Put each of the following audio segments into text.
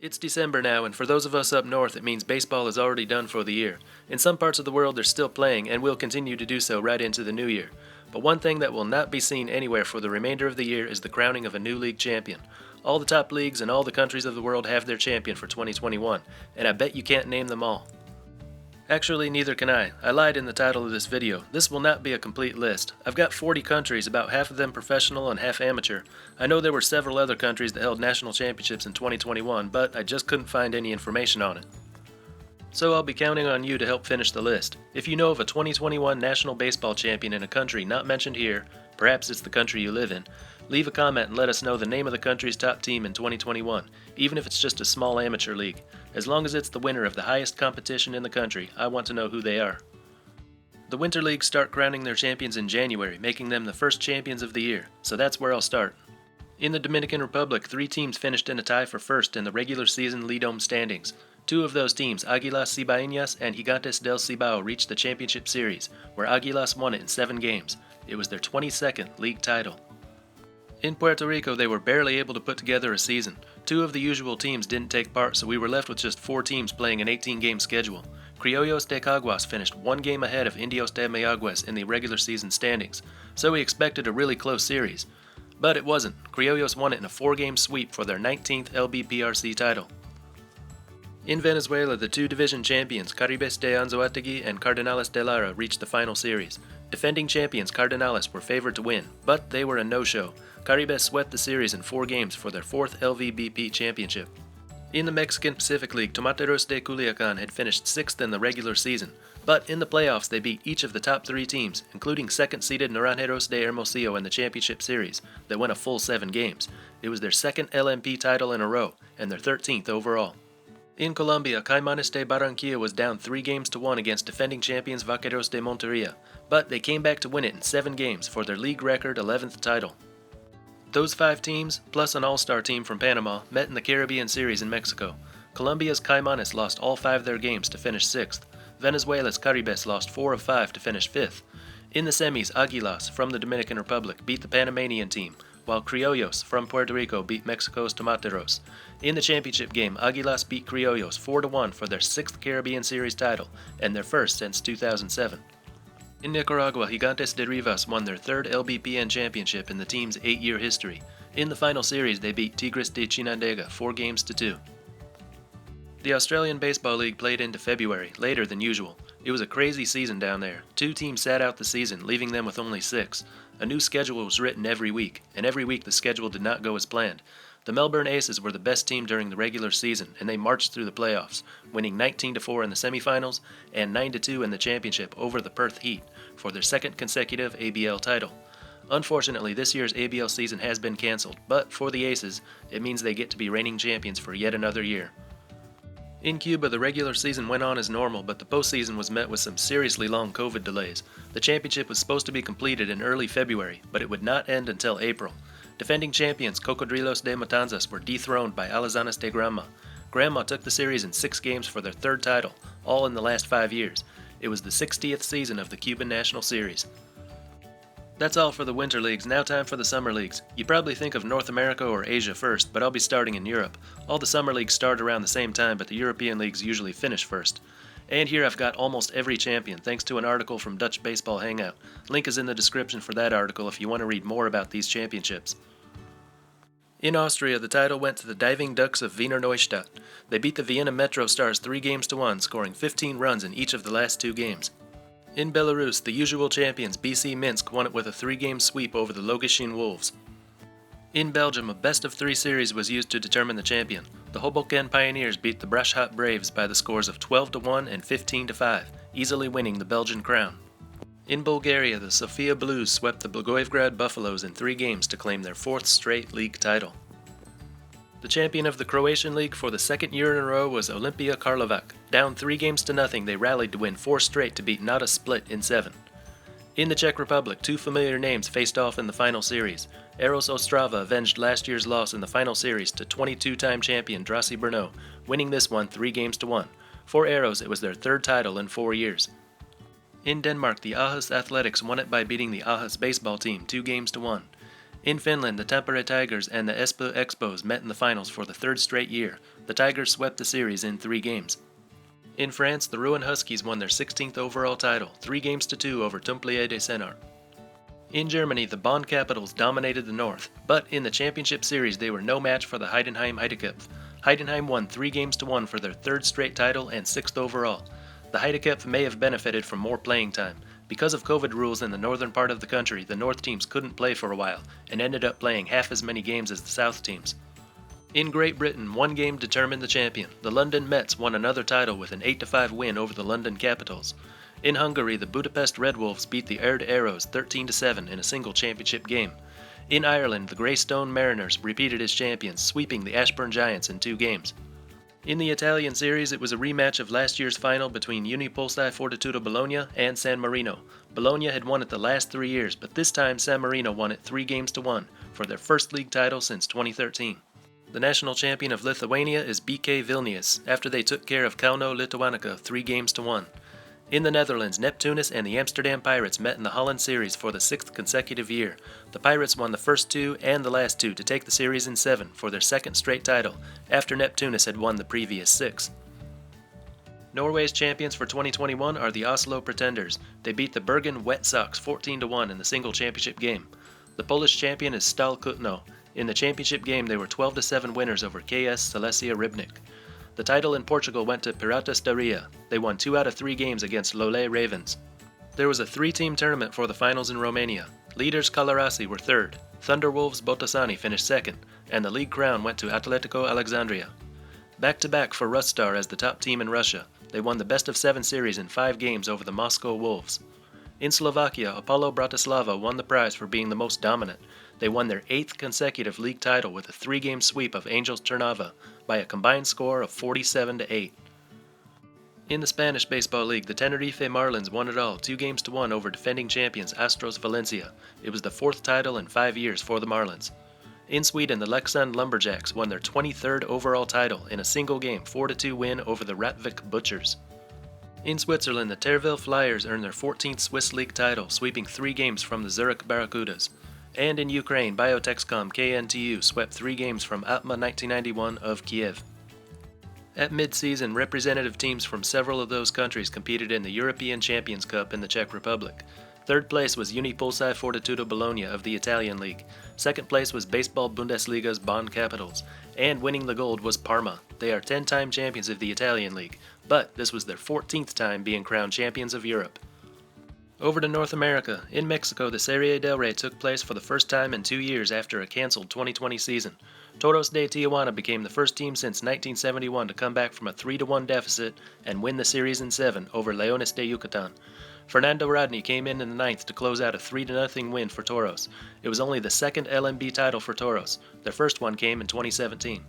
It's December now, and for those of us up north, it means baseball is already done for the year. In some parts of the world, they're still playing and will continue to do so right into the new year. But one thing that will not be seen anywhere for the remainder of the year is the crowning of a new league champion. All the top leagues and all the countries of the world have their champion for 2021, and I bet you can't name them all. Actually, neither can I. I lied in the title of this video. This will not be a complete list. I've got 40 countries, about half of them professional and half amateur. I know there were several other countries that held national championships in 2021, but I just couldn't find any information on it. So I'll be counting on you to help finish the list. If you know of a 2021 national baseball champion in a country not mentioned here, perhaps it's the country you live in, leave a comment and let us know the name of the country's top team in 2021, even if it's just a small amateur league. As long as it's the winner of the highest competition in the country, I want to know who they are. The Winter Leagues start crowning their champions in January, making them the first champions of the year, so that's where I'll start. In the Dominican Republic, 3 teams finished in a tie for first in the regular season Lidom standings. 2 of those teams, Aguilas Cibaeñas and Gigantes del Cibao, reached the championship series, where Aguilas won it in 7 games. It was their 22nd league title. In Puerto Rico, they were barely able to put together a season. 2 of the usual teams didn't take part, so we were left with just 4 teams playing an 18-game schedule. Criollos de Caguas finished 1 game ahead of Indios de Mayaguez in the regular season standings, so we expected a really close series. But it wasn't. Criollos won it in a 4-game sweep for their 19th LBPRC title. In Venezuela, the 2 division champions, Caribes de Anzoátegui and Cardenales de Lara, reached the final series. Defending champions Cardenales were favored to win, but they were a no-show. Caribes swept the series in 4 games for their 4th LVBP championship. In the Mexican Pacific League, Tomateros de Culiacán had finished 6th in the regular season, but in the playoffs they beat each of the top 3 teams, including 2nd-seeded Naranjeros de Hermosillo in the championship series, that went a full 7 games. It was their 2nd LMP title in a row, and their 13th overall. In Colombia, Caimanes de Barranquilla was down 3 games to 1 against defending champions Vaqueros de Monteria, but they came back to win it in 7 games for their league record 11th title. Those 5 teams, plus an all-star team from Panama, met in the Caribbean Series in Mexico. Colombia's Caimanes lost all 5 of their games to finish 6th. Venezuela's Caribes lost 4 of 5 to finish 5th. In the semis, Aguilas, from the Dominican Republic, beat the Panamanian team, while Criollos, from Puerto Rico, beat Mexico's Tomateros. In the championship game, Aguilas beat Criollos 4-1 for their 6th Caribbean Series title, and their first since 2007. In Nicaragua, Gigantes de Rivas won their 3rd LBPN championship in the team's 8-year history. In the final series, they beat Tigres de Chinandega 4 games to 2. The Australian Baseball League played into February, later than usual. It was a crazy season down there. 2 teams sat out the season, leaving them with only 6. A new schedule was written every week, and every week the schedule did not go as planned. The Melbourne Aces were the best team during the regular season, and they marched through the playoffs, winning 19-4 in the semifinals and 9-2 in the championship over the Perth Heat for their 2nd consecutive ABL title. Unfortunately, this year's ABL season has been cancelled, but for the Aces, it means they get to be reigning champions for yet another year. In Cuba, the regular season went on as normal, but the postseason was met with some seriously long COVID delays. The championship was supposed to be completed in early February, but it would not end until April. Defending champions Cocodrilos de Matanzas were dethroned by Alazanes de Granma. Granma took the series in 6 games for their 3rd title, all in the last 5 years. It was the 60th season of the Cuban National Series. That's all for the Winter Leagues. Now time for the Summer Leagues. You probably think of North America or Asia first, but I'll be starting in Europe. All the Summer Leagues start around the same time, but the European Leagues usually finish first. And here I've got almost every champion, thanks to an article from Dutch Baseball Hangout. Link is in the description for that article if you want to read more about these championships. In Austria, the title went to the Diving Ducks of Wiener Neustadt. They beat the Vienna Metro Stars 3 games to 1, scoring 15 runs in each of the last 2 games. In Belarus, the usual champions BC Minsk won it with a 3-game sweep over the Logoshin Wolves. In Belgium, a best-of-3 series was used to determine the champion. The Hoboken Pioneers beat the Braschaat Braves by the scores of 12-1 and 15-5, easily winning the Belgian crown. In Bulgaria, the Sofia Blues swept the Blagoevgrad Buffaloes in 3 games to claim their 4th straight league title. The champion of the Croatian League for the 2nd year in a row was Olimpia Karlovac. Down 3 games to nothing, they rallied to win 4 straight to beat Nada Split in 7. In the Czech Republic, 2 familiar names faced off in the final series. Aarhus Ostrava avenged last year's loss in the final series to 22-time champion Draci Brno, winning this one 3 games to 1. For Aarhus, it was their 3rd title in 4 years. In Denmark, the Aarhus Athletics won it by beating the Aarhus baseball team 2 games to 1. In Finland, the Tampere Tigers and the Espoo Expos met in the finals for the third straight year. The Tigers swept the series in 3 games. In France, the Rouen Huskies won their 16th overall title, 3 games to 2 over Templiers de Sénart. In Germany, the Bonn Capitals dominated the North, but in the championship series they were no match for the Heidenheim Heideköpfe. Heidenheim won 3 games to 1 for their 3rd straight title and 6th overall. The Heideköpfe may have benefited from more playing time. Because of COVID rules in the northern part of the country, the North teams couldn't play for a while, and ended up playing half as many games as the South teams. In Great Britain, 1 game determined the champion. The London Mets won another title with an 8-5 win over the London Capitals. In Hungary, the Budapest Red Wolves beat the Erd Arrows 13-7 in a single championship game. In Ireland, the Greystones Mariners repeated as champions, sweeping the Ashburn Giants in 2 games. In the Italian series, it was a rematch of last year's final between Unipolsai Fortitudo Bologna and San Marino. Bologna had won it the last 3 years, but this time San Marino won it 3 games to 1 for their first league title since 2013. The national champion of Lithuania is BK Vilnius, after they took care of Kauno Lituanica 3 games to 1. In the Netherlands, Neptunus and the Amsterdam Pirates met in the Holland Series for the 6th consecutive year. The Pirates won the first 2 and the last 2 to take the series in 7 for their 2nd straight title, after Neptunus had won the previous 6. Norway's champions for 2021 are the Oslo Pretenders. They beat the Bergen Wet Sox 14-1 in the single championship game. The Polish champion is Stal Kutno. In the championship game, they were 12-7 winners over KS Silesia Rybnik. The title in Portugal went to Piratas da Ria. They won 2 out of 3 games against Lole Ravens. There was a 3-team tournament for the finals in Romania. Leaders Calarasi were 3rd, Thunderwolves Botasani finished 2nd, and the league crown went to Atletico Alexandria. Back-to-back for Rustar as the top team in Russia. They won the best-of-7 series in 5 games over the Moscow Wolves. In Slovakia, Apollo Bratislava won the prize for being the most dominant. They won their 8th consecutive league title with a 3-game sweep of Angels Trnava by a combined score of 47-8. In the Spanish Baseball League, the Tenerife Marlins won it all, 2 games to 1 over defending champions Astros Valencia. It was the 4th title in 5 years for the Marlins. In Sweden, the Leksand Lumberjacks won their 23rd overall title in a single game 4-2 win over the Rättvik Butchers. In Switzerland, the Therwill Flyers earned their 14th Swiss League title, sweeping 3 games from the Zurich Barracudas. And in Ukraine, Biotexcom KNTU swept 3 games from Atma 1991 of Kiev. At mid-season, representative teams from several of those countries competed in the European Champions Cup in the Czech Republic. 3rd place was Unipolsai Fortitudo Bologna of the Italian League. 2nd place was Baseball Bundesliga's Bonn Capitals. And winning the gold was Parma. They are 10-time champions of the Italian League, but this was their 14th time being crowned champions of Europe. Over to North America. In Mexico, the Serie del Rey took place for the first time in 2 years after a canceled 2020 season. Toros de Tijuana became the first team since 1971 to come back from a 3-1 deficit and win the series in 7 over Leones de Yucatan. Fernando Rodney came in the 9th to close out a 3-0 win for Toros. It was only the 2nd LMB title for Toros. Their first one came in 2017.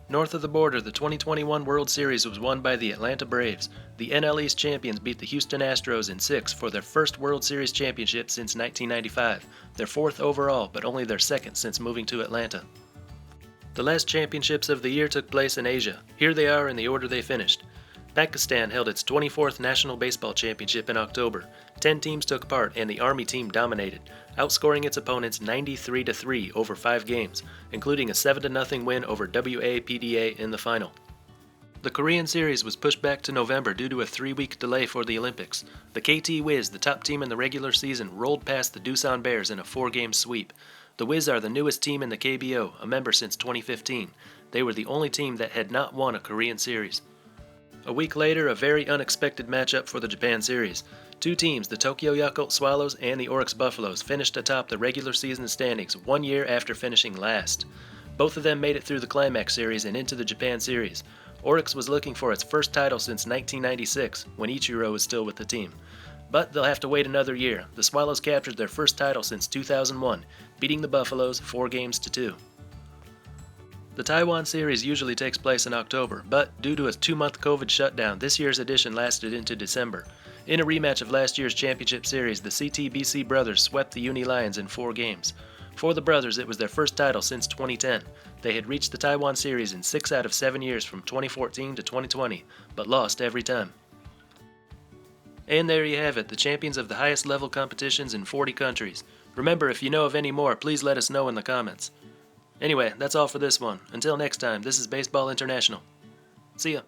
North of the border, the 2021 World Series was won by the Atlanta Braves. The NL East champions beat the Houston Astros in 6 for their first World Series championship since 1995, their 4th overall, but only their 2nd since moving to Atlanta. The last championships of the year took place in Asia. Here they are in the order they finished. Pakistan held its 24th National Baseball Championship in October. 10 teams took part and the Army team dominated, outscoring its opponents 93-3 over 5 games, including a 7-0 win over WAPDA in the final. The Korean series was pushed back to November due to a 3-week delay for the Olympics. The KT Wiz, the top team in the regular season, rolled past the Doosan Bears in a 4-game sweep. The Wiz are the newest team in the KBO, a member since 2015. They were the only team that had not won a Korean series. A week later, a very unexpected matchup for the Japan series. 2 teams, the Tokyo Yakult Swallows and the Oryx Buffaloes, finished atop the regular season standings 1 year after finishing last. Both of them made it through the Climax Series and into the Japan series. Oryx was looking for its first title since 1996, when Ichiro was still with the team. But they'll have to wait another year. The Swallows captured their first title since 2001, beating the Buffaloes 4-2. The Taiwan series usually takes place in October, but due to a 2-month COVID shutdown, this year's edition lasted into December. In a rematch of last year's championship series, the CTBC Brothers swept the Uni Lions in 4 games. For the Brothers, it was their first title since 2010. They had reached the Taiwan series in 6 out of 7 years from 2014 to 2020, but lost every time. And there you have it, the champions of the highest level competitions in 40 countries. Remember, if you know of any more, please let us know in the comments. Anyway, that's all for this one. Until next time, this is Baseball International. See ya.